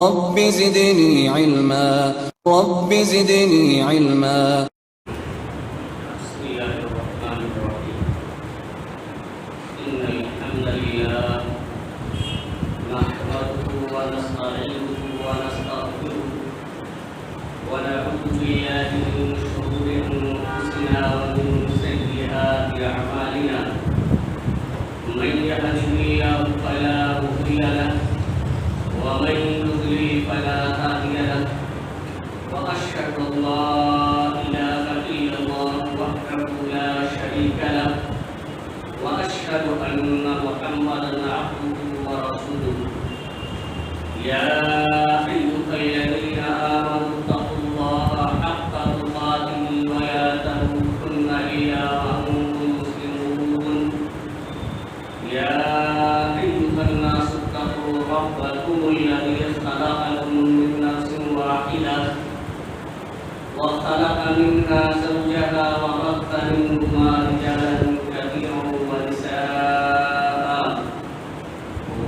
رب زدني علما رب زدني علما. بسم الله الرحمن الرحيم. إن الحمد لله نحمده ونستعينه ونستغفره ونعوذ بالله من شرور أنفسنا ومن سيئات أعمالنا. من يهده الله فلا مضل له ومن يضلل فلا هادي له. وأشهد أن لا إله إلا الله وحده لا شريك له وأشهد أن محمدا عبده ورسوله. يا أيها الذين آمنوا اتقوا الله حق تقاته ولا تموتن إلا وأنتم مسلمون. يا أيها الناس اتقوا ربكم الذي خلقكم من نفس واحدة وخلق منها زوجها وبث منهما رجالا كثيرا ونساء.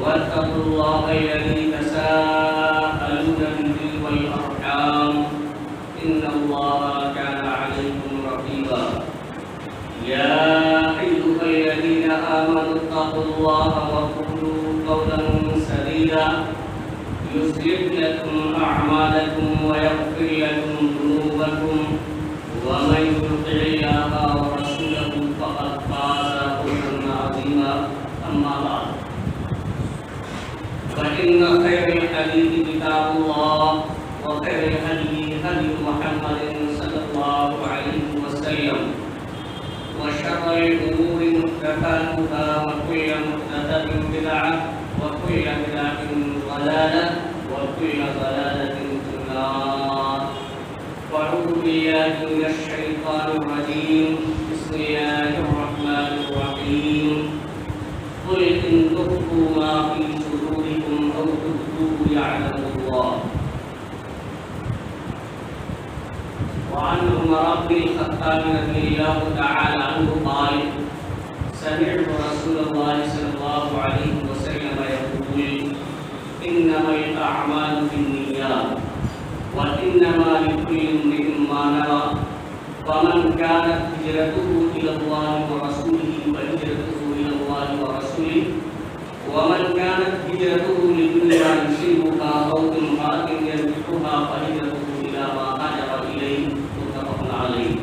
واتقوا الله الذي تساءلون به والأرحام إن الله كان عليكم رقيبا. يا أيها الذين آمنوا اتقوا الله وقولوا قولا سديدا يصلح لكم أعمالكم ويغفر لكم ذنوبكم ومن يطع الله ورسوله فقد فاز فوزا عظيما. أما بعد فإن خير الحديث كتاب الله وخير الهدي هدي محمد صلى الله عليه وسلم وشر الأمور محدثاتها وكل محدثة بدعة وكل بدعة ضلالة وكل ضلالة في النار. أعوذ بالله من الشيطان الرجيم. بسم الله الرحمن الرحيم. قل إن تخفوا ما في صدوركم أو تبدوه يعلم الله. وعن عمر بن الخطاب رضي الله تعالى عنه قال سمعت رسول الله صلى الله عليه وسلم يقول إنما الأعمال بالنيات وإنما لكل امرئ ما نوى. فمن كانت هجرته إلى الله ورسوله فهجرته إلى الله ورسوله ومن كانت هجرته لدنيا يصيبها أو امرأة ينكحها فهجرته إلى ما هاجر إليه. متفق عليه.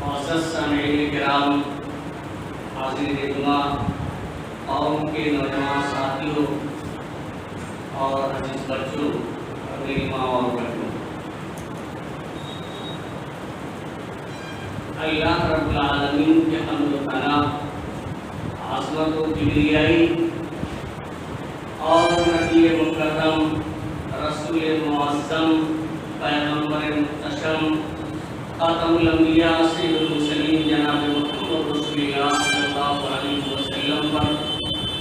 معزز سامعین کرام، حاضرین جمعہ، قوم کے نوجوان ساتھیوں اور عزیز بچوں، میری ماں اور بچوں، اللہ رب العالمین کے حمد و ثنا، عظمت و کبریائی اور نبی مکرم، رسول معظم، پیغمبر محتشم، خاتم الانبیاء سید المرسلین جناب محمد رسول اللہ صلی اللہ علیہ وسلم پر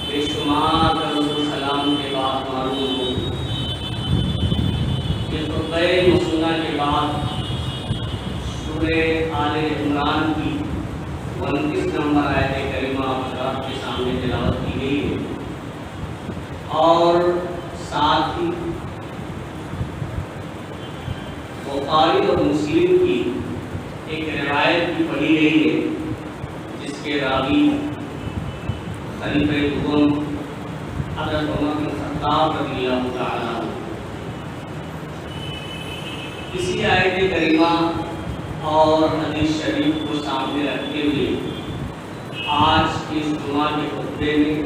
بے شمار درود و سلام کے بعد معلوم ہو کہ خطبہ مسنہ کے بعد سورہ آل عمران کی 29 نمبر آیت کریمہ آپ کے سامنے تلاوت کی گئی ہے اور ساتھ ہی بخاری اور مسلم کی ایک روایت بھی پڑھی گئی ہے جس کے راوی خلیفہ دوم حضرت عمر بن خطاب رضی اللہ تعالی عنہ. اسی آیت کریمہ اور حدیث شریف کو سامنے رکھتے ہوئے آج کے اس جمعہ کے خطبے میں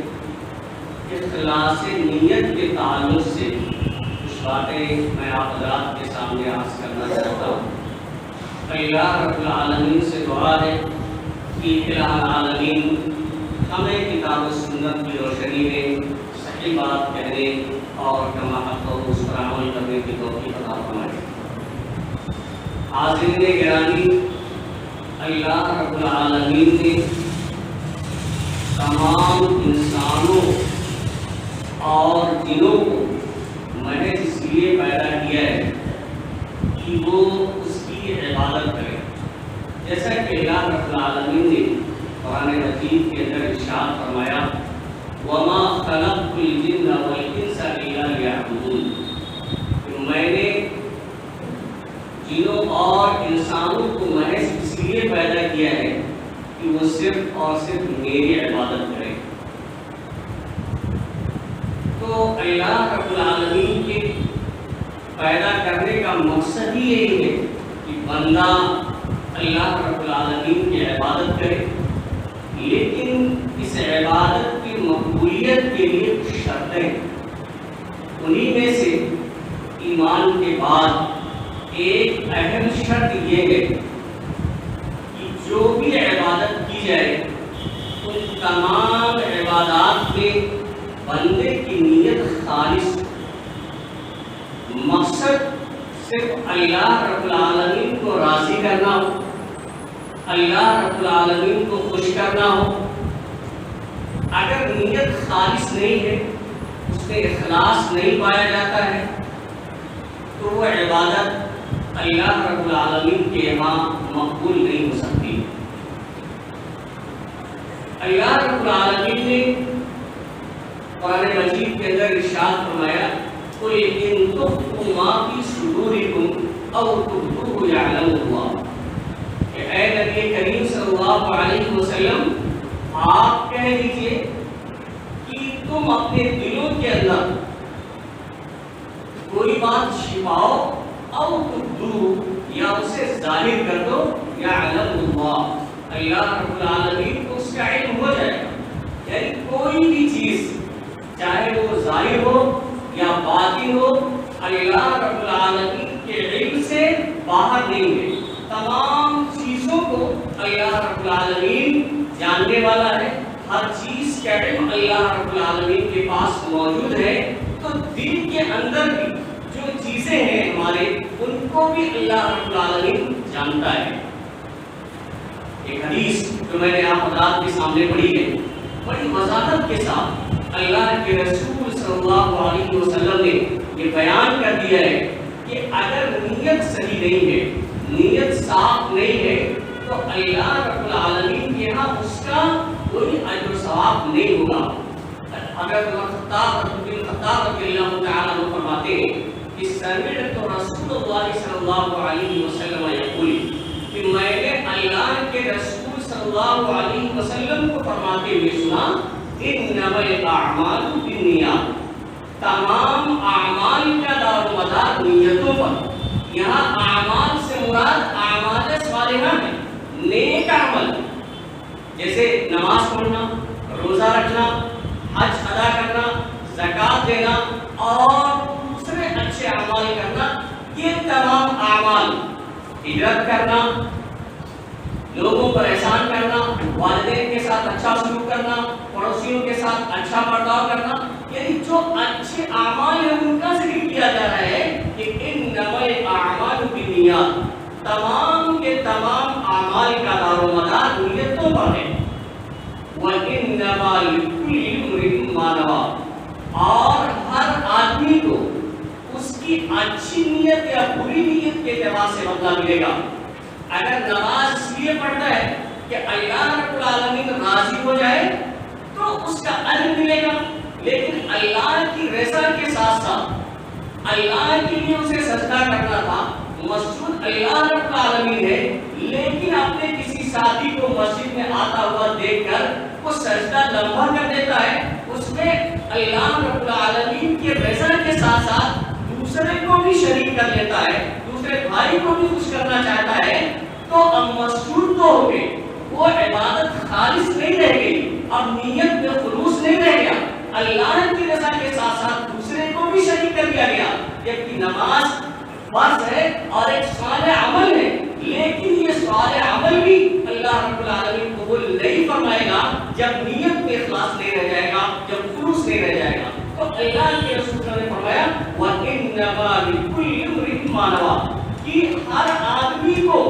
اخلاص نیت کے تعلق سے کچھ باتیں میں آپ حضرات کے سامنے عرض کرنا چاہتا ہوں. اللہ رب العالمین سے دعا ہے کہ الہ العالمین ہمیں کتاب و سنت کی روشنی میں صحیح بات کہنے اور کما حق اس پر عمل کرنے کی توفیق عطا فرمائے. حاضرین گرامی، اللہ رب العالمین نے تمام انسانوں اور جنوں کو محض اس لیے پیدا کیا ہے کہ وہ اس کی عبادت کریں. جیسا کہ اللہ رب العالمین نے قرآن مجید کے اندر ارشاد فرمایا اور صرف میری عبادت کرے۔ تو اللہ رب العالمین کے پیدا کرنے کا مقصد ہی یہی ہے کہ بندہ اللہ رب العالمین کی عبادت کرے، لیکن اس عبادت کی مقبولیت کے لیے کچھ شرطیں ہیں۔ انہی میں سے ایمان کے بعد ایک اہم شرط یہ ہے کہ جو بھی عبادت کی جائے ان تمام عبادات میں بندے کی نیت خالص، مقصد صرف اللہ رب العالمین کو راضی کرنا ہو، اللہ رب العالمین کو خوش کرنا ہو۔ اگر نیت خالص نہیں ہے، اس میں اخلاص نہیں پایا جاتا ہے، تو وہ عبادت اللہ رب العالمین کے یہاں مقبول نہیں ہو سکتی۔ اللہ رب العالمین نے قرآن مجید کے اندر ارشاد فرمایا قُلْ إِن تُخْفُوا مَا فِي صُدُورِكُمْ أَوْ تُبْدُوهُ يَعْلَمُهُ اللَّهُ کہ اے نبی کریم صلی اللہ علیہ وسلم آپ کہہ دیجئے کہ تم اپنے دلوں کے اندر کوئی بات چھپاؤ او تبدوه یا اسے ظاہر کر دو، یعلمُ اللَّهُ اللہ رب العالمین کو اس کا علم ہو جائے گا۔ یعنی کوئی بھی چیز چاہے وہ ظاہر ہو یا باطن ہو، اللہ رب العالمین کے علم سے باہر نہیں ہے۔ تمام چیزوں کو اللہ رب العالمین جاننے والا ہے، ہر چیز کا علم اللہ رب العالمین کے پاس موجود ہے۔ تو دل کے اندر بھی جو چیزیں ہیں ہمارے، ان کو بھی اللہ رب العالمین جانتا ہے۔ ایک حدیث جو میں نے آپ حضرات کے سامنے پڑھی ہے، بڑی وضاحت کے ساتھ اللہ کے رسول صلی اللہ علیہ وسلم نے یہ بیان کر دیا ہے کہ اگر نیت صحیح نہیں ہے، نیت صاف نہیں ہے، تو اللہ رب العالمین کے ہاں اس کا کوئی اجر و ثواب نہیں ہوگا۔ اگر خطاب رضی اللہ تعالیٰ عنہ فرماتے ہیں کہ سمعت رسول اللہ صلی اللہ علیہ وسلم یقول کہ میں نے اللہ کے رسول صلی اللہ علیہ وسلم کو فرماتے ہوئے سنا انما الاعمال بالنیات، تمام اعمال کا دار و مدار نیتوں پر۔ یہاں اعمال سے مراد اعمال صالحہ ہے، نیک عمل، جیسے نماز پڑھنا، روزہ رکھنا، حج ادا کرنا، زکوٰۃ دینا اور دوسرے اچھے اعمال کرنا، یہ تمام اعمال، ہجرت کرنا، لوگوں پر احسان کرنا، والدین کے ساتھ اچھا سلوک کرنا، پڑوسیوں کے ساتھ اچھا برتاؤ کرنا، یعنی جو اچھے اعمال ہیں ان کا ذکر کیا جا رہا ہے کہ انما الاعمال بالنیات، تمام کے تمام اعمال کا دار و مدار نیتوں پر ہے۔ وَإِنَّمَا لِكُلِّ امْرِئٍ مَّا نَوَىٰ، اور ہر آدمی کو اس کی اچھی نیت یا بری نیت کے اعتبار سے بدلہ ملے گا۔ اگر نماز اس لیے پڑھتا ہے کہ اللہ رب العالمین راضی ہو جائے تو اس کا اجر ملے گا، لیکن اللہ کی رضا کے ساتھ ساتھ اللہ کے لیے اسے سجدہ کرنا تھا، مسجود اللہ رب العالمین ہے، لیکن اپنے کسی ساتھی کو مسجد میں آتا ہوا دیکھ کر وہ سجدہ لمبا کر دیتا ہے، اس میں اللہ رب العالمین کی رضا کے ساتھ ساتھ دوسرے کو بھی شریک کر لیتا ہے، دوسرے بھائی کو بھی خوش کرنا چاہتا ہے، تو اب مسجود تو ہو گئی، وہ عبادت خالص نہیں رہ گئی، اب نیت میں خلوص نہیں رہ گیا، اللہ کی رضا کے ساتھ ساتھ دوسرے کو بھی شریک کر دیا گیا۔ جبکہ نماز فرض ہے اور ایک صالح عمل ہے، لیکن یہ صالح عمل بھی اللہ رب العالمین قبول نہیں فرمائے گا جب نیت میں اخلاص نہیں رہ جائے گا، جب خلوص نہیں رہ جائے گا۔ تو اللہ کے رسول نے فرمایا وَإِنَّمَا لِكُلِّ امْرِئٍ مَّا نَوَىٰ، کہ ہر آدمی کو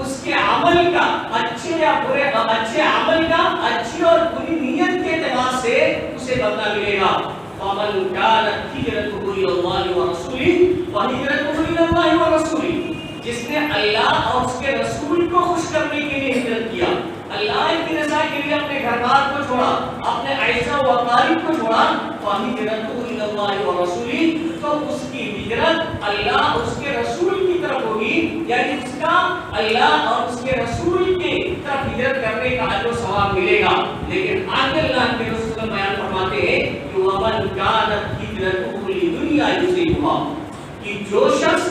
اس کے عمل کا، اچھے یا برے، اچھے عمل کا اچھی اور بری نیت کے اعتبار سے اسے بدلہ ملے گا۔ فَمَنْ كَانَتْ هِجْرَتُهُ إِلَى اللَّهِ وَرَسُولِهِ فَهِجْرَتُهُ إِلَى اللَّهِ وَرَسُولِهِ، جس نے اللہ اور اس کے رسول کو خوش کرنے کے لیے ہجرت کیا، اللہ کی رضا کے لیے اپنے گھر بار کو چھوڑا، اپنے اعزاء و اقارب کو چھوڑا، فَهِجْرَتُهُ إِلَى اللَّهِ وَرَسُولِهِ، تو اس کی ہجرت اللہ اور اس کے رسول کی طرف ہوگی، یعنی اس کا اللہ اور اس کے رسول کی طرف ہجرت کرنے کا ملے گا. لیکن آگے اللہ کے رسول بیان فرماتے ہیں کہ وَمَنْ كَانَتْ هِجْرَتُهُ لِدُنْيَا يُصِيبُهَا کہ جو شخص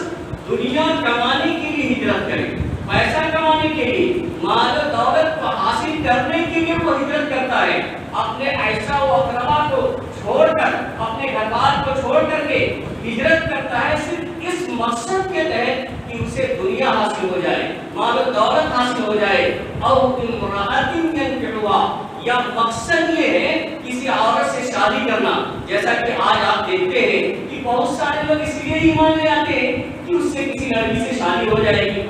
دنیا کمانے کے لیے ہجرت کرے, پیسہ کمانے کے لیے, مال و دولت کو حاصل کرنے کے لیے وہ ہجرت کرتا ہے, اپنے عیسا و اقربا کو چھوڑ کر, اپنے گھر بار کو چھوڑ کر کے ہجرت کرتا ہے صرف اس مقصد کے تحت کہ اسے دنیا حاصل ہو جائے, مال و دولت حاصل ہو جائے, او امرأۃ ينكحها, یا مقصد یہ ہے کسی عورت سے شادی کرنا. جیسا کہ آج آپ دیکھتے ہیں کہ بہت سارے لوگ اس لیے ایمان لے آتے ہیں کہ اس سے کسی لڑکی سے شادی ہو جائے گی,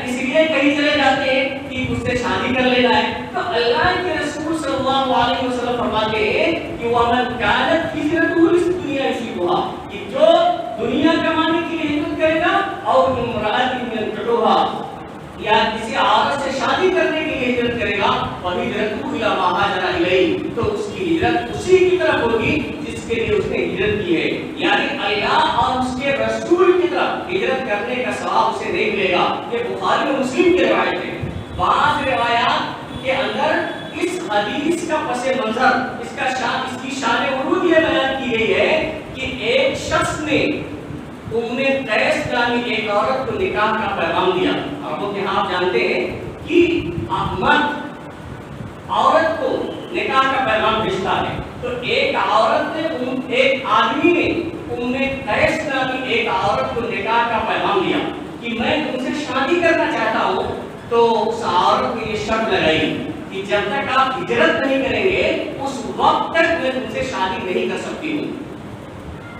اس لیے کہیں چلے جاتے ہیں کہ اس سے شادی کر لینا ہے. تو اللہ کے رسول صلی اللہ علیہ وسلم فرماتے ہیں کہ وَمَنْ كَانَتْ هِجْرَتُهُ لِلدُّنْيَا يُصِيبُهَا کہ جو دنیا کمانے کے لیے ہجرت کرے گا, اور امرأۃ ينكحها یا کسی عورت سے شادی کرنے کے لیے ہجرت کرے گا, وَهِجْرَتُهُ إِلَىٰ مَا هَاجَرَ إِلَيْهِ تو اس کی ہجرت اسی کی طرف ہوگی جس کے لیے اس نے ہجرت کی ہے. یعنی اللہ اور اس کے رسول کی طرف ہجرت کرنے کا ثواب اسے نہیں ملے گا. یہ بخاری و مسلم کی روایت ہے. بعض روایات کے اندر اس حدیث کا پس منظر, اس کی شان ورود یہ بیان کی گئی ہے کہ ایک شخص نے ام قیس نامی ایک عورت کو نکاح کا پیغام دیا. عربوں کے ہاں آپ جانتے ہیں کہ مرد عورت کو نکاح کا پیغام بھیجتا ہے. تو ایک عورت نے, ایک آدمی نے ام قیس نامی ایک عورت کو نکاح کا پیغام دیا کہ میں تم سے شادی کرنا چاہتا ہوں. تو اس عورت کو یہ شرط لگائی کہ جب تک آپ ہجرت نہیں کریں گے اس وقت تک میں تم سے شادی نہیں کر سکتی ہوں.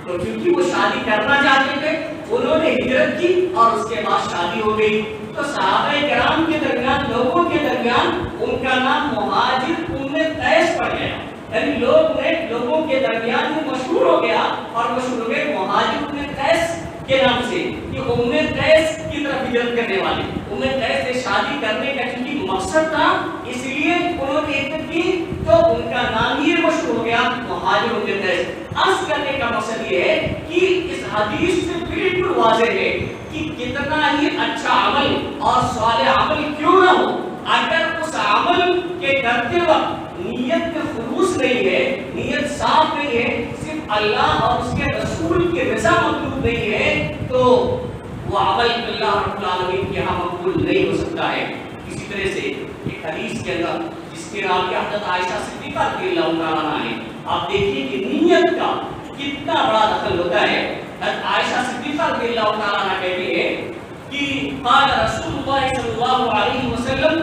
تو کیونکہ وہ شادی کرنا چاہتے تھے, انہوں نے ہجرت کی اور اس کے بعد شادی ہو گئی. تو صحابہ کرام کے درمیان, لوگوں کے درمیان ان کا نام مہاجر ام قیس پڑ گیا. یعنی لوگوں کے درمیان یہ مشہور ہو گیا اور مشہور ہو گئے مہاجر ام قیس کے نام سے کہ ام قیس کی طرف ہجرت کرنے والے. ام قیس سے شادی کرنے کا چونکہ مقصد تھا اس لیے انہوں نے ہجرت کی, تو ان کا نام یہ مشہور ہو گیا مہاجر ام قیس. عرض کرنے کا مقصد یہ ہے کہ اس حدیث سے بالکل واضح ہے کہ کتنا ہی اچھا عمل اور صالح عمل کیوں نہ ہو, اگر اس عمل کے کرتے وقت نیت میں خلوص نہیں ہے, نیت صاف نہیں ہے, صرف اللہ اور اس کے رسول کی رضا مطلوب نہیں ہے, تو وہ عمل اللہ رب العالمین کے ہاں مقبول نہیں ہو سکتا ہے. اسی طرح سے ایک حدیث کے اندر جس کے نام حضرت عائشہ صدیقہ رضی اللہ تعالیٰ عنہا ہے, آپ دیکھیے کہ نیت کا کتنا بڑا دخل ہوتا ہے. حضرت عائشہ صدیقہ رضی اللہ تعالیٰ عنہا کہتی ہے کہ قال رسول اللہ صلی اللہ علیہ وسلم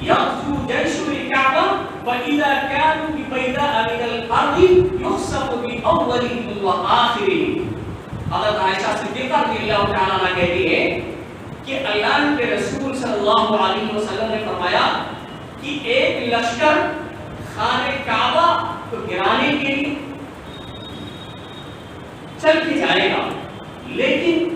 یغزو جیش الکعبہ فاذا كانوا ببیداء من الارض یخسف باولهم وآخرهم. حضرت عائشہ صدیقہ رضی اللہ تعالیٰ عنہا کہتی ہے کہ اللہ کے رسول صلی اللہ علیہ وسلم نے فرمایا کہ ایک لشکر خانہ کعبہ کو گرانے کے لیے چل کے جائے گا, لیکن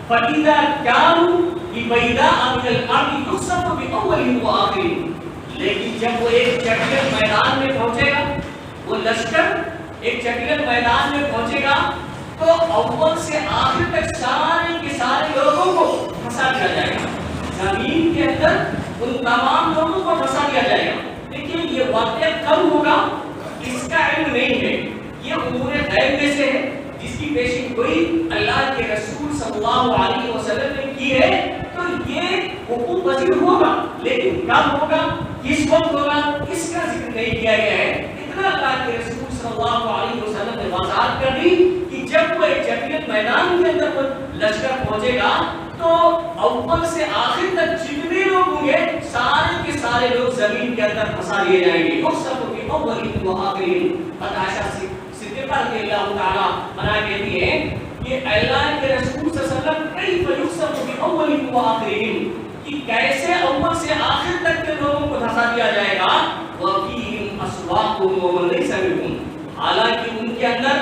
فَإِذَا كَانُوا بِبَيْدَاءَ مِنَ الْأَرْضِ يُخْسَفُ بِأَوَّلِهِمْ وَآخِرِهِمْ. لیکن جب وہ ایک جنگل میدان میں پہنچے گا, وہ لشکر ایک جنگل میدان میں پہنچے گا, تو اول سے آخر تک سارے کے سارے لوگوں کو پھنسا دیا جائے گا. زمین کے اندر ان تمام لوگوں کو پھنسا دیا جائے گا. لیکن یہ واقعہ کب ہوگا اس کا علم نہیں ہے, یہ امور غیب میں سے ہے جس کی پیشین گوئی اللہ کے رسول صلی اللہ علیہ وسلم نے کی ہے. تو یہ حقوق پذیر ہوگا, لیکن کب ہوگا, کس وقت ہوگا, اس کا ذکر نہیں کیا گیا ہے. اتنا اللہ کے رسول صلی اللہ علیہ وسلم نے وضاحت کر دی کہ جب وہ ایک جنگل میدان کے اندر وہ لشکر پہنچے گا تو اول سے آخر تک جتنے لوگ ہوں گے سارے کے سارے لوگ زمین کے اندر پھنسا دیے جائیں گے. یخسف بأولهم وآخرهم. عائشہ صدیقہ رضی اللہ تعالیٰ عنہا کہتی ہے کہ اللہ کے رسول صلی اللہ علیہ وسلم کیف یخسف بأولهم وآخرهم کہ کیسے اول سے آخر تک کے لوگوں کو دھسا دیا جائے گا. وفیہم اسواقهم ومن لیس منهم. حالانکہ ان کے اندر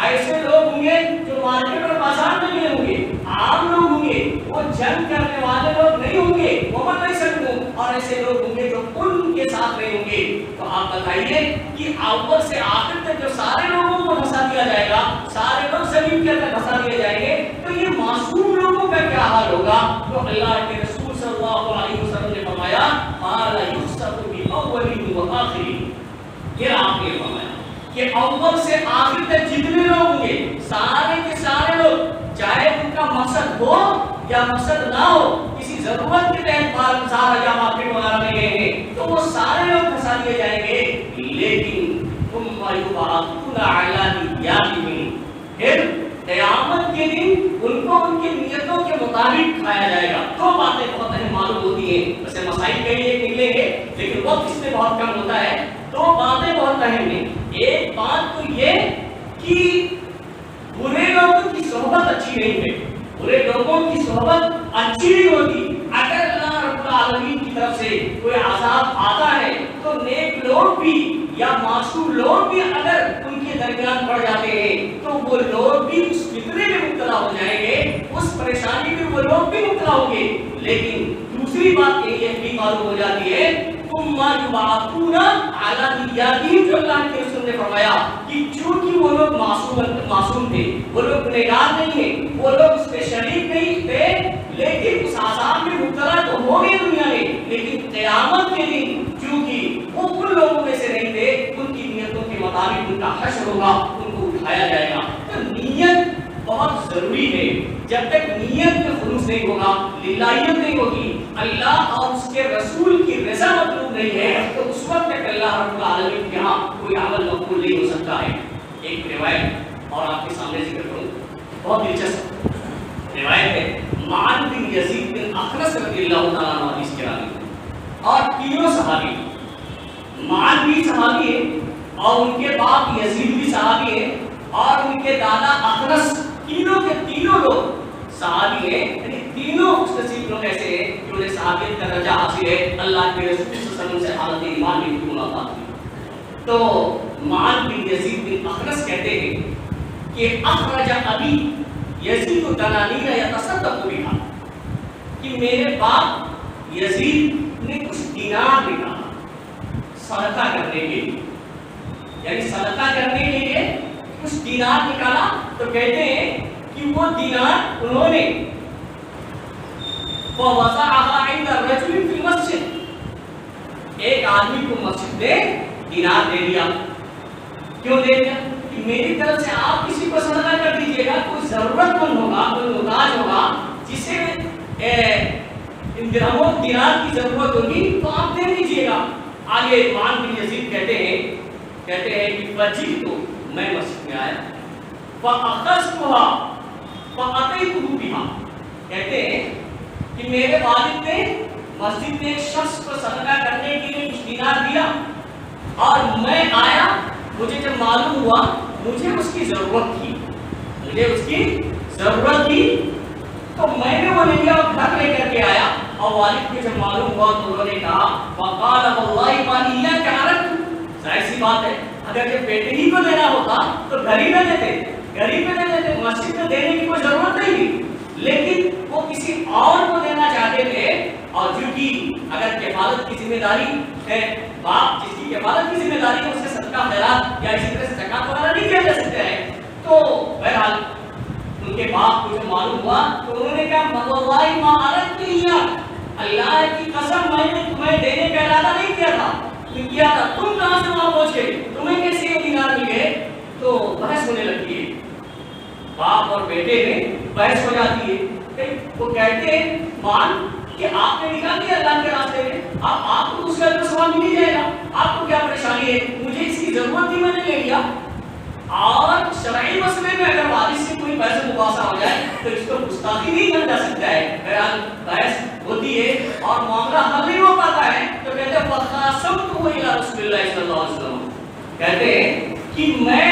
ایسے لوگ ہوں گے جو مارکیٹ اور بازار میں نہیں ہوں گے, عام لوگ ہوں گے, وہ جنگ کرنے والے لوگ نہیں ہوں گے, ومن لیس منهم, اور ایسے لوگ ہوں گے جو ان کے ساتھ نہیں ہوں گے. تو آپ بتائیے کہ اول سے آخر تک جو سارے لوگوں کو دھسا دیا جائے گا, سارے لوگ زمین کے اندر دھسا دیے جائیں گے, تو یہ معصوم لوگوں کا کیا حال ہوگا. تو اللہ کے رسول صلی اللہ علیہ وسلم نے فرمایا قال وآخرین. پھر آپ نے فرمایا کہ اول سے آخر تک جتنے لوگ ہوں گے سارے کے سارے لوگ، چاہے ان کا مقصد ہو یا مقصد نہ ہو، کسی ضرورت کے تحت بازار یا مارکیٹ وغیرہ میں گئے ہیں تو وہ سارے لوگ پھنسا دیے جائیں گے. لیکن ثم یبعثون علی نیاتہم، پھر قیامت کے دن ان کو ان کی نیتوں کے مطابق کھایا جائے گا. دو باتیں بہت اہم معلوم ہوتی ہیں، ویسے مسائل کے لیے نکلیں گے لیکن وقت اس میں بہت کم ہوتا ہے. دو باتیں بہت اہم ہیں. ایک بات تو یہ کہ برے لوگوں کی صحبت اچھی نہیں ہے، برے لوگوں کی صحبت اچھی نہیں ہوتی. اگر اللہ رب العالمین کی طرف سے کوئی عذاب آتا ہے تو نیک لوگ بھی یا معصوم لوگ بھی اگر ان کے درمیان پڑ جاتے ہیں تو وہ لوگ بھی اس فتنے میں مبتلا ہو جائیں گے، اس پریشانی میں وہ لوگ بھی مبتلا ہوں گے. لیکن دوسری بات یہ بھی معلوم ہو جاتی ہے ثم یبعثون علی نیاتہم، جو اللہ کے رسول نے فرمایا کہ چونکہ وہ لوگ معصوم تھے، وہ لوگ گنہگار نہیں ہیں، وہ لوگ اس پہ شریک نہیں تھے، لیکن اس عذاب میں مبتلا تو ہو گئے دنیا میں، لیکن قیامت کے دن چونکہ وہ ان لوگوں میں سے نہیں تھے، ان کی نیتوں کے مطابق ان کا حشر ہوگا، ان کو اٹھایا جائے گا. تو نیت بہت ضروری ہے. جب تک نیت میں خلوص نہیں ہوگا، للہیت نہیں ہوگی، اللہ اور اس کے رسول کی رضا مطلوب نہیں ہے، تو اس وقت تک اللہ رب العالمین کے ہاں کوئی عمل مقبول نہیں ہو سکتا ہے. ایک روایت اور آپ کے سامنے ذکر کروں، بہت دلچسپ روایت ہے. معن بن یزید بن اخنس رضی اللہ تعالیٰ عنہ حدیث کے راوی اور تینوں صحابی، معن بھی صحابی ہے اور ان کے باپ یزید بھی صحابی ہے اور ان کے دادا اخنس، تینوں کے تینوں لوگ صحابی ہیں. یعنی تینوں خوش نصیب لوگ ایسے ہیں جنہوں نے صحابیت کا درجہ حاصل ہے، اللہ کے رسول صلی اللہ علیہ وسلم سے حالت ایمان میں ملاقات کی. تو معن بن یزید بن اخنس کہتے ہیں کہ اخرج ابی یزید دنانیر یتصدق بها، کہ میرے باپ یزید نے کچھ دینار نکالا صدقہ کرنے کے لیے، یعنی صدقہ کرنے کے لیے کچھ دینار نکالا. تو کہتے ہیں کہ وہ دینار انہوں نے فوضعها عند الرجل في المسجد، ایک آدمی کو مسجد میں دینار دے دیا. کیوں دے دیا؟ کہ میری طرف سے آپ کسی کو صدقہ کر دیجیے گا، کوئی ضرورت مند ہوگا، کوئی محتاج ہوگا جسے درہموں دینار کی ضرورت ہوگی تو آپ دے دیجیے گا. آگے معن بن یزید کہتے ہیں کہ فجئت، میں مسجد میں آیا، فاخذتها فاتيته بها، کہتے ہیں کہ میرے والد نے مسجد میں ایک شخص کو صدقہ کرنے کے لیے کچھ دینار دیا اور میں آیا، مجھے جب معلوم ہوا مجھے اس کی ضرورت تھی تو میں نے وہ لیا اور گھر لے کر کے آیا اور والد کو جب معلوم ہوا تو انہوں نے کہا وقال والله ما اياك عرفت. ظاہر سی بات ہے اگر جب بیٹے ہی کو دینا ہوتا تو گھر ہی میں دیتے، مسجد میں دینے کی کوئی ضرورت نہیں تھی، لیکن وہ کسی اور کو دینا چاہتے تھے. اور چونکہ اگر کفالت کی ذمہ داری ہے، باپ جس کی کفالت کی ذمہ داری ہے اس سے صدقہ خیرات یا اسی طرح سے زکات وغیرہ نہیں دیا جا سکتا ہے. تو بہرحال ان کے باپ کو جو معلوم ہوا تو انہوں نے کہا واللہ ما اردت اياك، اللہ کی قسم میں نے تمہیں دینے کا ارادہ نہیں کیا تھا. تم کہاں سے وہاں پہنچ گئے، تمہیں کیسے یہ دینار مل گئے؟ تو بحث ہونے لگتی ہے، باپ اور بیٹے میں بحث ہو جاتی ہے. وہ کہتے ہیں مان کہ آپ نے نکال دیا اللہ کے راستے میں، آپ کو اس کا ثواب مل جائے گا، آپ کو کیا پریشانی ہے، مجھے اس کی ضرورت تھی میں نے لے لیا. اور شرعی مسئلے میں اگر والد سے کوئی بحث مباحثہ ہو جائے تو اس کو گستاخی نہیں کہا جا سکتا ہے. بہرحال بحث ہوتی ہے اور معاملہ حل نہیں ہو پاتا ہے تو کہتے ہیں فخاصمتہ الی رسول اللہ صلی اللہ علیہ وسلم، کہتے ہیں کہ میں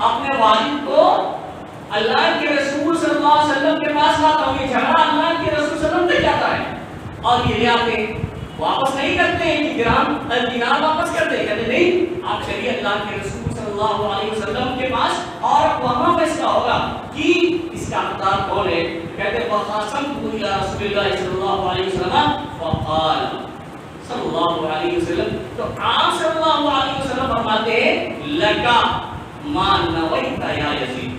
اپنے والد کو اللہ کے رسول صلی اللہ علیہ وسلم کے پاس لاتا ہوں. یہ جھگڑا اللہ کے رسول صلی اللہ علیہ وسلم تک جاتا ہے اور یہ لے آتے واپس نہیں کرتے ہیں کہ دینار واپس کرتے ہیں، کہتے نہیں آپ چلیے اللہ کے رسول صلی اللہ علیہ وسلم کے پاس اور وہاں فیصلہ ہوگا کہ اس کا حقدار کون ہے. کہتے ہیں فخاصمتہ الی رسول اللہ صلی اللہ علیہ وسلم فقال صلی اللہ علیہ وسلم، تو آپ صلی اللہ علیہ وسلم فرماتے ہیں لکا ما نویت یا یزید،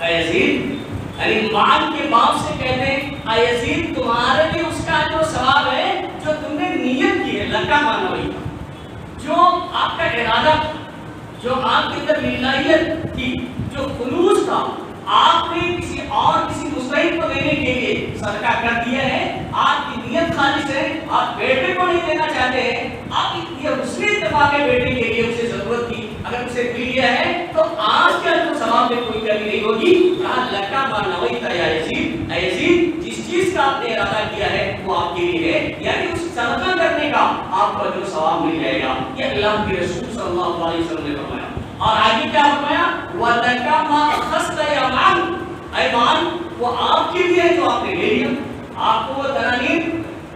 اے یزید، یعنی معن کے باپ سے کہتے ہیں اے یزید تمہارے لیے اس کا جو ثواب ہے جو تم نے نیت کی ہے، لکا ما نویت، جو آپ کا ارادہ تھا، جو آپ کے اندر للہیت تھی، جو خلوص تھا، آپ نے کسی مستحق کو دینے کے لیے صدقہ کر دیا ہے، آپ کی نیت خالص ہے، آپ بیٹے کو نہیں دینا چاہتے ہیں، آپ یہ حسن اتفاق ہے بیٹے کے لیے اسے ضرورت تھی، اگر اسے مل گیا ہے تو آج کے اندر ثواب میں کوئی کمی نہیں ہوگی۔ کہا لکا ما نویت یا یزید، اے یزید جس چیز کا آپ نے ارادہ کیا ہے وہ آپ کے لیے ہے، یعنی اس صدقہ کرنے کا آپ کو جو ثواب مل جائے گا۔ یہ اللہ کے رسول صلی اللہ علیہ وسلم نے فرمایا، اور آگے کیا فرمایا، وَلَكَ مَا أَخَذْتَ يَا مَعْنُ، اے مان وہ آپ کے لیے جو آپ نے لے لیا، آپ کو وہ دنانیر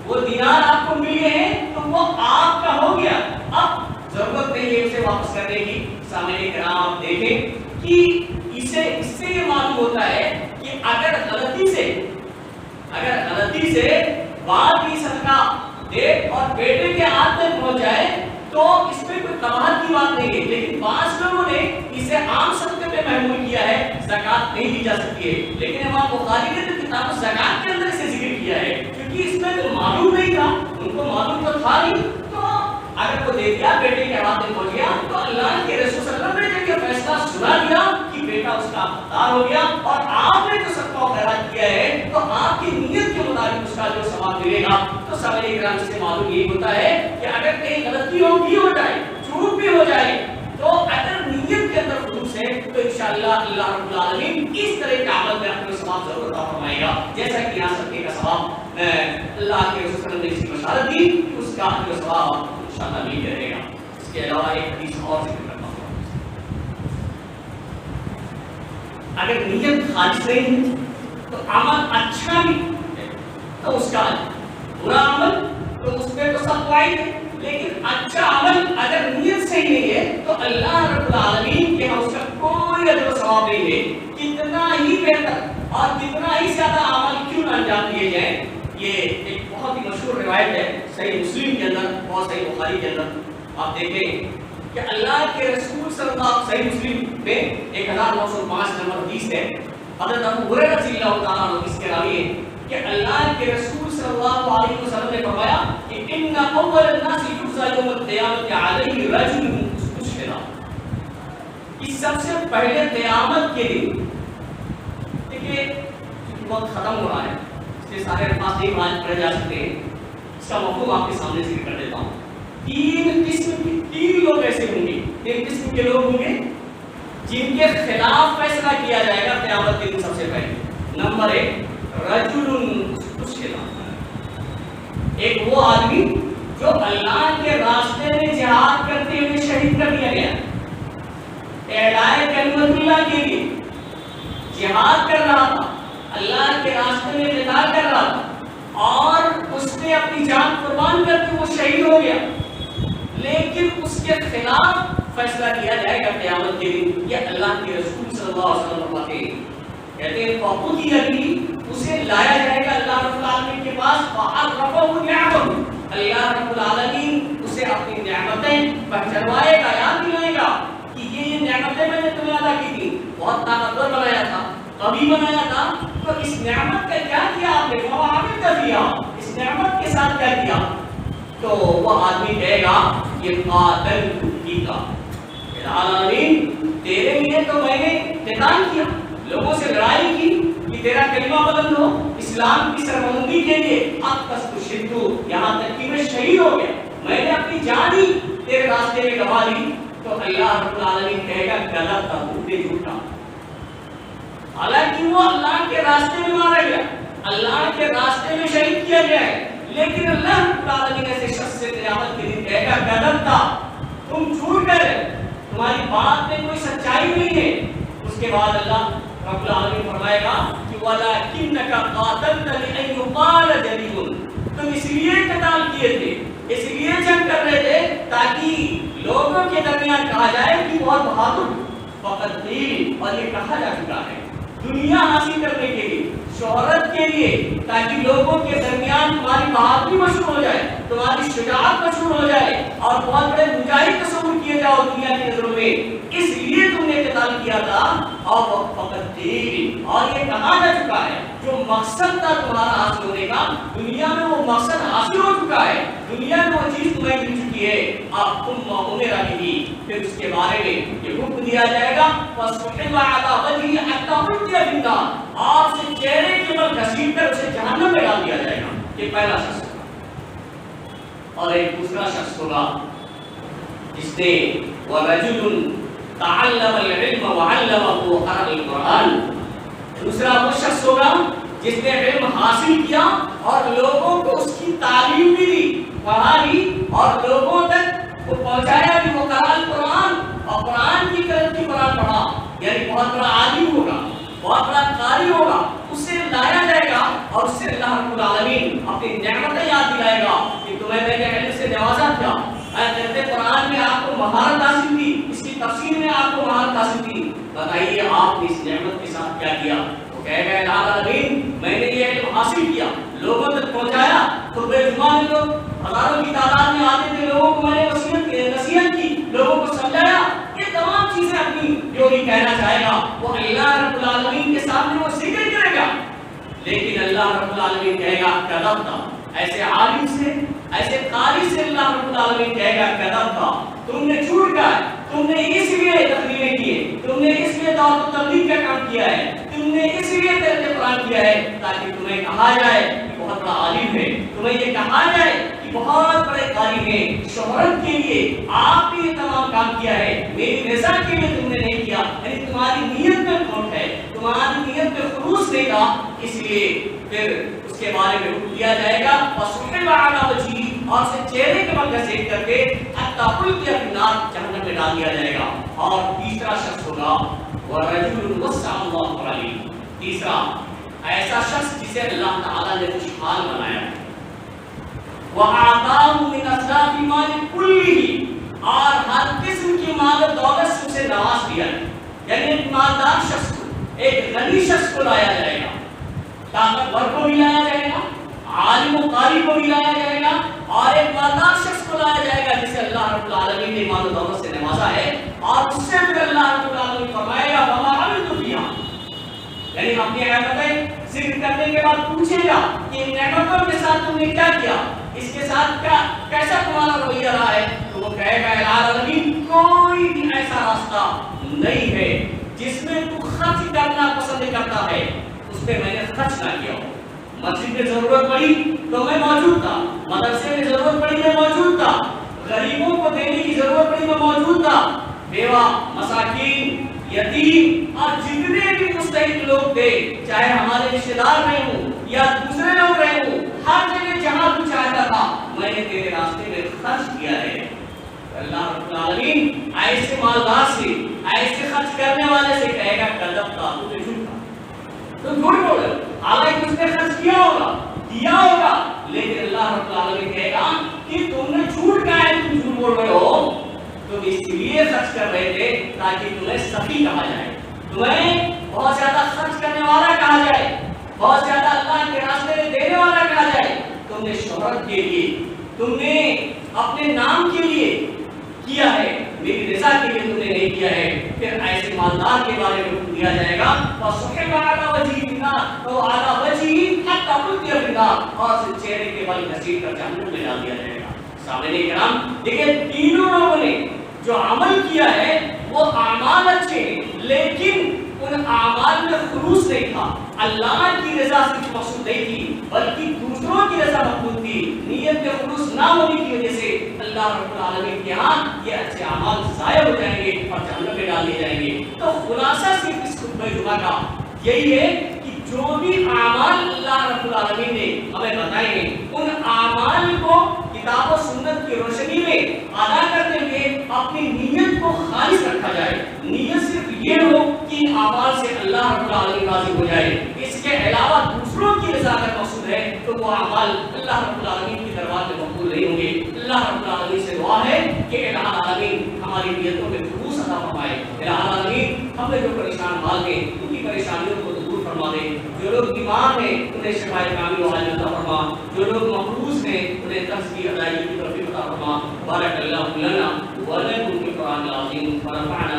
وہ دینار آپ کو ملے ہیں تو وہ آپ کا ہو گیا، اب ضرورت نہیں ہے اسے واپس کرنے کی۔ سامعین کرام آپ دیکھیں کہ اس سے یہ معلوم ہوتا ہے کہ اگر غلطی سے باپ کی صدقہ دے اور بیٹے کے ہاتھ میں پہنچ جائے تو اس میں کوئی کمال کی بات نہیں ہے، لیکن بعض لوگوں نے اسے عام صدقے پہ محمول کیا ہے، زکوٰۃ نہیں دی جا سکتی ہے، لیکن امام بخاری نے تو کتاب زکوٰۃ کے اندر اسے ذکر کیا ہے، کیونکہ اس میں تو معلوم نہیں تھا، ان کو معلوم تو تھا نہیں، تو اگر وہ دے دیا بیٹے کے ہاتھ میں پہنچ گیا تو اللہ کے رسول صلی اللہ علیہ وسلم نے جب یہ فیصلہ سنا دیا کہ بیٹا اس کا حقدار ہو گیا اور آپ نے جو صدقہ خیرات کیا ہے تو آپ کی نیت کے مطابق اس کا جو ثواب ملے گا۔ تو سامعین کرام سے معلوم یہی ہوتا ہے کہ اگر کہیں غلطی ہو جائے، چوک بھی ہو جائے، تو اگر نیت کے اندر خلوص ہے تو انشاءاللہ اللہ رب العالمین اس طرح کے عمل میں اپنے ثواب ضرور عطا فرمائے گا، جیسا کہ یہاں صدقے کا ثواب اللہ کے رسول صلی اللہ علیہ وسلم نے اس کی بشارت دی کہ اس کا جو ثواب انشاءاللہ مل جائے گا۔ اس کے علاوہ ایک حدیث اور ذکر کرتا ہوں، اگر نیت خالص نہیں ہے تو عمل اچھا بھی تو اس کا برا عمل تو اس پہ تو سب وائد ہے، لیکن اچھا عمل اگر نیت صحیح نہیں ہے تو اللہ رب العالمین کے ہاں اس کا کوئی اجر و ثواب نہیں ہے، کتنا ہی بہتر اور کتنا ہی زیادہ عمل کیوں نہ انجام دیے جائیں۔ یہ ایک بہت ہی مشہور روایت ہے صحیح مسلم کے اندر اور صحیح بخاری کے اندر، آپ دیکھیں کہ اللہ کے رسول صلی اللہ علیہ وسلم، صحیح مسلم میں 1905 نمبر حدیث ہے، حضرت ابو ہریرہ رضی اللہ تعالیٰ عنہ اس کے راوی ہیں کہ اللہ کے رسول صلی اللہ علیہ وسلم نے فرمایا کہ ان اول الناس یجزا یوم القیامت علیہ رجل استشهد، اس سب سے پہلے قیامت کے دن، دیکھیے وقت ختم ہو رہا ہے، اس لیے سارے الفاظ نہیں مان پڑے جا سکتے ہیں، اس کا مفہوم آپ کے سامنے ذکر کر دیتا ہوں۔ تین لوگ ایسے ہوں گے، تین قسم کے لوگ ہوں گے جن کے خلاف فیصلہ کیا جائے گا قیامت کے دن۔ سب سے پہلے نمبر 1 رجل استشهد، ایک وہ آدمی جو اللہ کے راستے میں جہاد کرتے ہوئے شہید کر دیا گیا، اعلاء کلمت اللہ کے لیے جہاد کر رہا تھا، اللہ کے راستے میں قتال کر رہا تھا اور اس نے اپنی جان قربان کر کے وہ شہید ہو گیا، لیکن اس کے خلاف فیصلہ کیا جائے گا قیامت کے دن۔ یہ اللہ کے رسول صلی اللہ علیہ وسلم فرماتے ہیں، کہتے ہیں فَقُضِيَ بِهِ، اسے لایا جائے گا اللہ رب العالمین کے پاس، فَعَرَّفَهُ نِعْمَهُ، اللہ رب العالمین اسے اپنی نعمتیں پہچانوائے گا، یاد دلائے گا کہ یہ نعمتیں میں نے تمہیں ادا کی تھی، بہت طاقتور بنایا تھا، قوی بنایا تھا، تو اس نعمت کا کیا کیا آپ نے، وَعَمِلْتَ بِهَا، اس نعمت کے ساتھ کیا کیا؟ تو وہ آدمی کہے گا یہ قاتلت فیک، العالمین تیرے لیے تو میں نے قتال کیا، لوگوں سے لڑائی کی کہ تیرا کلمہ بلند ہو، اسلام کی سربلندی کے لیے، اب استشہدت، یہاں تک کہ میں شہید ہو گیا، میں نے اپنی جان ہی تیرے راستے میں گنوا دی۔ تو اللہ رب العالمین کہے گا غلط تھا، تو نے جھوٹا، حالانکہ وہ اللہ کے راستے میں مارا گیا، اللہ کے راستے میں شہید کیا گیا ہے، لیکن اللہ رب العالمین ایسے شخص سے قیامت کے دن کہے گا غلط تھا، تم جھوٹ گئے، تمہاری بات میں کوئی سچائی نہیں ہے۔ اس کے بعد اللہ رب العالمین فرمائے گا کہ وَلَكِنَّكَ قَاتَلْتَ لِأَن يُقَالَ جَلِيٌّ، تم اس لیے قتال کیے تھے، اس لیے جنگ کر رہے تھے تاکہ لوگوں کے درمیان کہا جائے کہ بہت بہادر، فقط قیل، اور یہ کہا جا چکا ہے دنیا حاصل کرنے کے لیے، شہرت کے لیے، تاکہ لوگوں کے درمیان تمہاری بہادری مشہور ہو جائے، تمہاری شجاعت مشہور ہو جائے اور بہت بڑے مجاہد تصور کیے جاؤ دنیا کی نظروں میں، اس لیے تم نے قتال کیا تھا۔ اور وہ فقط قیل، اور یہ کہا جا چکا ہے جو مقصد تھا تمہارا حاصل ہونے کا، دنیا میں وہ مقصد حاصل ہو چکا ہے، دنیا میں وہ چیز تمہیں مل چکی کی ہے آپ ثم امر به، پھر اس کے بارے میں یہ حکم دیا جائے گا فَصُحِبَ عَلَى وَجْهِهِ حَتَّى أُلْقِيَ فِي النَّارِ، آپ سے چہرے کے بل گھسیٹ کر اسے جہنم میں ڈال دیا جائے گا. یہ پہلا شخص ہوگا. اور ایک دوسرا شخص ہوگا جس نے وَرَجُلٌ تَعَلَّمَ الْعِلْمَ وَعَلَّمَهُ وَقَرَأَ الْقُرْآنَ، دوسرا وہ شخص ہوگا جس نے علم حاصل کیا اور لوگوں کو اس کی تعلیم بھی دی، پڑھا بھی اور لوگوں تک وہ پہنچایا بھی. وہ قرأ القرآن، اور قرآن کی قرآن پڑھا، یعنی بہت بڑا عالم ہوگا، بہت بڑا قاری ہوگا. اس سے لایا جائے گا اور اس سے اللہ رب العالمین اپنی نعمتیں یاد دلائے گا کہ تمہیں میں نے علم سے نوازا کیا، میں قرآن میں آپ کو مہارت حاصل کی، اس کی تفسیر میں آپ کو مہارت حاصل کی. بتائیے آپ نے اس نعمت کے ساتھ کیا کیا؟ وہ کہے گا الہ العالمین میں نے یہ علم حاصل کیا، لوگوں تک پہنچایا، تو بے شمار لوگ ہزاروں کی تعداد میں آتے تھے، لوگوں کو میں نے نصیحت کی، لوگوں کو سمجھایا. یہ تمام چیزیں اپنی جو بھی کہنا چاہے گا وہ اللہ رب العالمین کے سامنے وہ ذکر کرے گا. لیکن اللہ رب العالمین کہے گا کذبتا، ایسے عالم سے، ایسے قاری سے اللہ رب العالمین کہے گا کذبتا، تم نے جھوٹ کہا ہے، تم نے اس لیے تقریریں کی ہے، تم نے اس لیے دعوت و تبلیغ کا کام کیا ہے، تم نے اس لیے ترک قرآن کیا ہے تاکہ تمہیں کہا جائے کہ بہت بڑا عالم ہے، تمہیں یہ کہا جائے کہ بہت بڑے قاری ہیں. شہرت کے لیے آپ نے یہ تمام کام کیا ہے، میری رضا کے لیے تم نے نہیں کیا. یعنی تمہاری نیت میں کھوٹ ہے، تمہاری نیت میں خلوص نہیں تھا، اس لیے پھر اس کے بارے میں حکم دیا جائے گا فَصُحِبَ عَلَى وَجْهِهِ، اور اسے چہرے کے بل گھسیٹ کر کے حَتَّى أُلْقِيَ فِي النَّارِ، جہنم میں ڈال دیا جائے گا. اور تیسرا شخص ہوگا وَرَجُلٌ وَسَّعَ اللَّهُ عَلَيْهِ، تیسرا ایسا شخص جسے اللہ تعالیٰ نے خوشحال بنایا ہے. وَأَعْطَاهُ مِنْ أَسْرَافِ مَالِ كُلِّهِ، اور ہر قسم کی مال و دولت سے اسے نواز دیا ہے. یعنی ایک مالدار شخص کو، ایک غنی شخص کو لایا جائے گا، طاقتور کو بھی لایا جائے گا، عالم و قاری کو بھی لایا جائے گا، اور ایک مالدار شخص کو لایا جائے گا جسے اللہ رب العالمین نے مال و دولت سے نوازا ہے. اور اس سے پھر اللہ رب العالمین فرمائے گا وَمَا عَمِلْتُ فِيهَا، یعنی اپنی نعمتیں ذکر کرنے کے بعد پوچھے گا کہ ان نعمتوں کے ساتھ تم نے کیا کیا، اس کے ساتھ کیسا تمہارا رویہ رہا ہے. تو وہ کہے گا الہ العالمین کوئی بھی ایسا راستہ نہیں ہے جس میں تو خرچ کرنا پسند کرتا ہے اس پہ میں نے خرچ نہ کیا ہو. مسجد میں ضرورت پڑی تو میں موجود تھا، مدرسے میں ضرورت پڑی میں موجود تھا، غریبوں کو دینے کی ضرورت پڑی میں موجود تھا، بیوہ، مساکین، یتیم اور جتنے بھی مستحق لوگ تھے، چاہے ہمارے رشتے دار رہے ہوں یا دوسرے لوگ رہے ہوں، ہر جگہ جہاں تو چاہتا تھا میں نے تیرے راستے میں خرچ کیا ہے. اللہ رب العالمین ایسے مالدار سے، ایسے خرچ کرنے والے سے کہے گا کذبتا، تو نے جھوٹ کہا، تو جھوٹ بول رہے ہو. حالانکہ اس نے خرچ کیا ہوگا، دیا ہوگا، لیکن اللہ رب العالمین کہے گا کہ تم نے جھوٹ کہا ہے، تم جھوٹ بول رہے ہو، تم اس لیے خرچ کر رہے تھے تاکہ تمہیں سخی کہا جائے، تمہیں بہت زیادہ خرچ کرنے والا کہا جائے، بہت زیادہ اللہ کے راستے میں دینے والا کہا جائے. تم نے شہرت کے لیے، تم نے اپنے نام کے لیے کیا ہے، میری رضا کے لیے تم نے نہیں کیا ہے. پھر ایسے مالدار کے بارے میں حکم دیا جائے گا فَصُحِبَ عَلَى وَجْهِهِ النَّارِ، تو عَلَى وَجْهِهِ حَتَّى أُلْقِيَ فِي النَّارِ، اور اسے چہرے کے بل گھسیٹ کر جہنم میں ڈال دیا جائے گا. سامنے کرام دیکھیں، تینوں لوگوں نے جو عمل کیا ہے وہ اعمال اچھے ہیں، لیکن ان اعمال میں خلوص نہیں تھا، اللہ کی رضا صرف مقصود نہیں تھی بلکہ دوسروں کی رضا مقصود تھی. نیت میں خلوص نہ ہونے کی وجہ سے اللہ رب العالمین کے ہاں یہ اچھے اعمال ضائع ہو جائیں گے اور جہنم میں ڈال دیے جائیں گے. تو خلاصہ صرف اس خطبہ جمعہ کا یہی ہے کہ جو بھی اعمال اللہ رب العالمین نے ہمیں بتائے ہیں ان اعمال کو کتاب و سنت کی روشنی میں ادا کرتے ہوئے اپنی نیت کو خالص رکھا جائے. نیت صرف یہ ہو کہ ان اعمال سے اللہ رب العالمین راضی ہو جائے. اس کے علاوہ دوسروں کی رضا کا مقصود ہے تو وہ اعمال اللہ رب العالمین کی دربار میں مقبول نہیں ہوں گے. اللہ رب العالمین سے دعا ہے کہ الہ العالمین ہماری نیتوں میں خلوص عطا فرمائے. الہ العالمین ہم نے جو پریشان حال ہیں ان کی پریشانیوں کو دور فرما دے. جو لوگ بیمار ہیں انہیں شفا کامل و عاجل عطا فرما. جو لوگ محروس ہیں انہیں قرض کی ادائیگی کی توفیق عطا فرما. بارک اللہ لنا ولکم فی القرآن العظیم ونفعنا